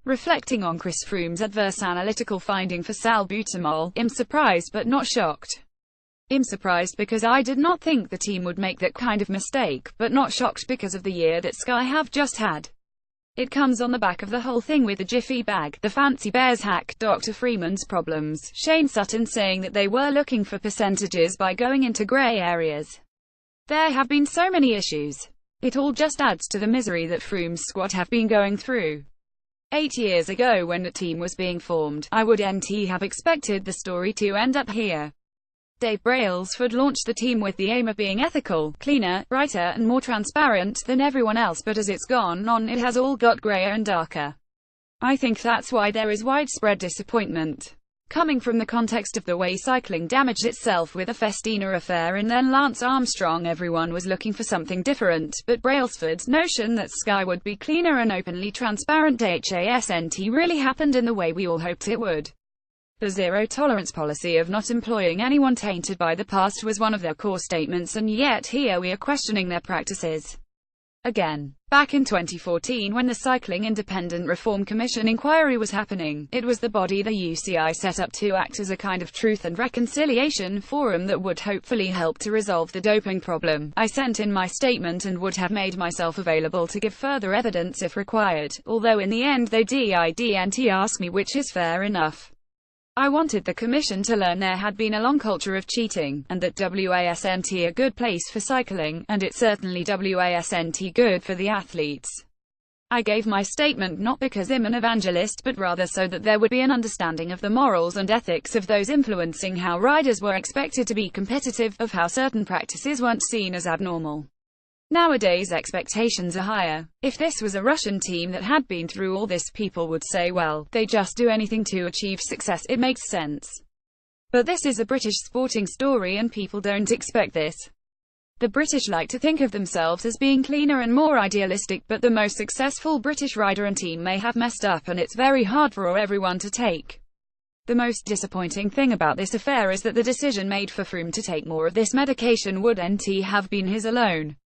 Reflecting on Chris Froome's adverse analytical finding for salbutamol, I'm surprised but not shocked. I'm surprised because I did not think the team would make that kind of mistake, but not shocked because of the year that Sky have just had. It comes on the back of the whole thing with the Jiffy bag, the Fancy Bears hack, Dr. Freeman's problems, Shane Sutton saying that they were looking for percentages by going into grey areas. There have been so many issues. It all just adds to the misery that Froome's squad have been going through. 8 years ago when the team was being formed, I would have expected the story to end up here. Dave Brailsford launched the team with the aim of being ethical, cleaner, brighter and more transparent than everyone else, but as it's gone on it has all got greyer and darker. I think that's why there is widespread disappointment. Coming from the context of the way cycling damaged itself with the Festina affair and then Lance Armstrong, everyone was looking for something different, but Brailsford's notion that Sky would be cleaner and openly transparent hasn't really happened in the way we all hoped it would. The zero-tolerance policy of not employing anyone tainted by the past was one of their core statements, and yet here we are questioning their practices. Again. Back in 2014 when the Cycling Independent Reform Commission inquiry was happening, it was the body the UCI set up to act as a kind of truth and reconciliation forum that would hopefully help to resolve the doping problem. I sent in my statement and would have made myself available to give further evidence if required, although in the end they didn't ask me, which is fair enough. I wanted the Commission to learn there had been a long culture of cheating, and that wasn't a good place for cycling, and it certainly wasn't good for the athletes. I gave my statement not because I'm an evangelist but rather so that there would be an understanding of the morals and ethics of those influencing how riders were expected to be competitive, of how certain practices weren't seen as abnormal. Nowadays expectations are higher. If this was a Russian team that had been through all this, people would say, well, they just do anything to achieve success, it makes sense. But this is a British sporting story and people don't expect this. The British like to think of themselves as being cleaner and more idealistic, but the most successful British rider and team may have messed up and it's very hard for everyone to take. The most disappointing thing about this affair is that the decision made for Froome to take more of this medication wouldn't have been his alone.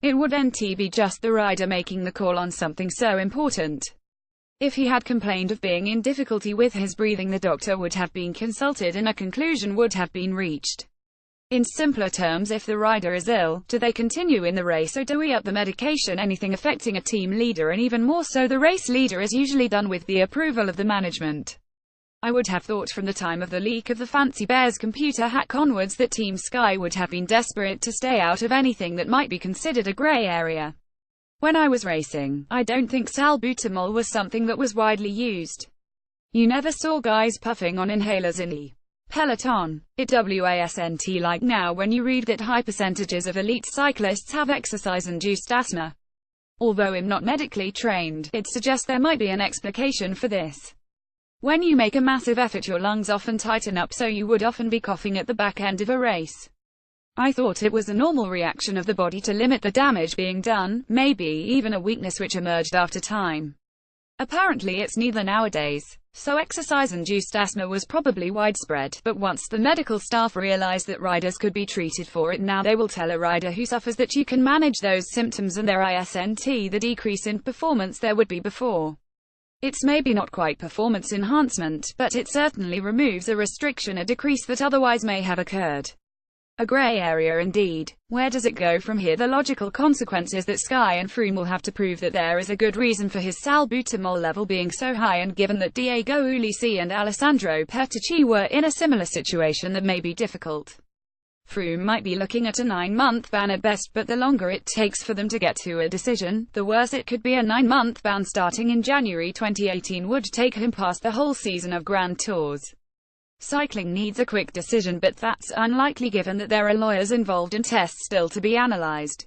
It wouldn't be just the rider making the call on something so important. If he had complained of being in difficulty with his breathing, the doctor would have been consulted and a conclusion would have been reached. In simpler terms, if the rider is ill, do they continue in the race or do we up the medication? Anything affecting a team leader, and even more so the race leader, is usually done with the approval of the management. I would have thought from the time of the leak of the Fancy Bears computer hack onwards that Team Sky would have been desperate to stay out of anything that might be considered a grey area. When I was racing, I don't think salbutamol was something that was widely used. You never saw guys puffing on inhalers in the peloton. It wasn't like now when you read that high percentages of elite cyclists have exercise-induced asthma. Although I'm not medically trained, it suggests there might be an explication for this. When you make a massive effort, your lungs often tighten up, so you would often be coughing at the back end of a race. I thought it was a normal reaction of the body to limit the damage being done, maybe even a weakness which emerged after time. Apparently it's neither nowadays, so exercise-induced asthma was probably widespread, but once the medical staff realized that riders could be treated for it, now they will tell a rider who suffers that you can manage those symptoms and there isn't the decrease in performance there would be before. It's maybe not quite performance enhancement, but it certainly removes a restriction, a decrease that otherwise may have occurred. A grey area indeed. Where does it go from here? The logical consequence is that Sky and Froome will have to prove that there is a good reason for his salbutamol level being so high, and given that Diego Ulissi and Alessandro Petacci were in a similar situation, that may be difficult. Froome might be looking at a 9-month ban at best, but the longer it takes for them to get to a decision, the worse it could be. A 9-month ban starting in January 2018 would take him past the whole season of Grand Tours. Cycling needs a quick decision, but that's unlikely given that there are lawyers involved and tests still to be analysed.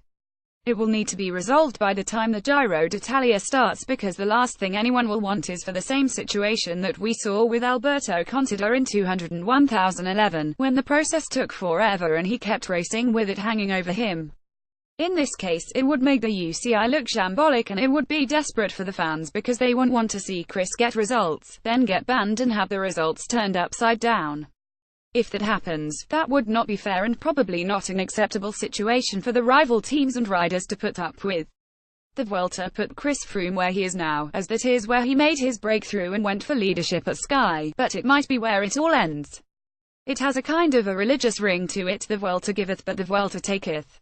It will need to be resolved by the time the Giro d'Italia starts, because the last thing anyone will want is for the same situation that we saw with Alberto Contador in 2011, when the process took forever and he kept racing with it hanging over him. In this case, it would make the UCI look shambolic, and it would be desperate for the fans because they won't want to see Chris get results, then get banned and have the results turned upside down. If that happens, that would not be fair and probably not an acceptable situation for the rival teams and riders to put up with. The Vuelta put Chris Froome where he is now, as that is where he made his breakthrough and went for leadership at Sky, but it might be where it all ends. It has a kind of a religious ring to it, the Vuelta giveth but the Vuelta taketh.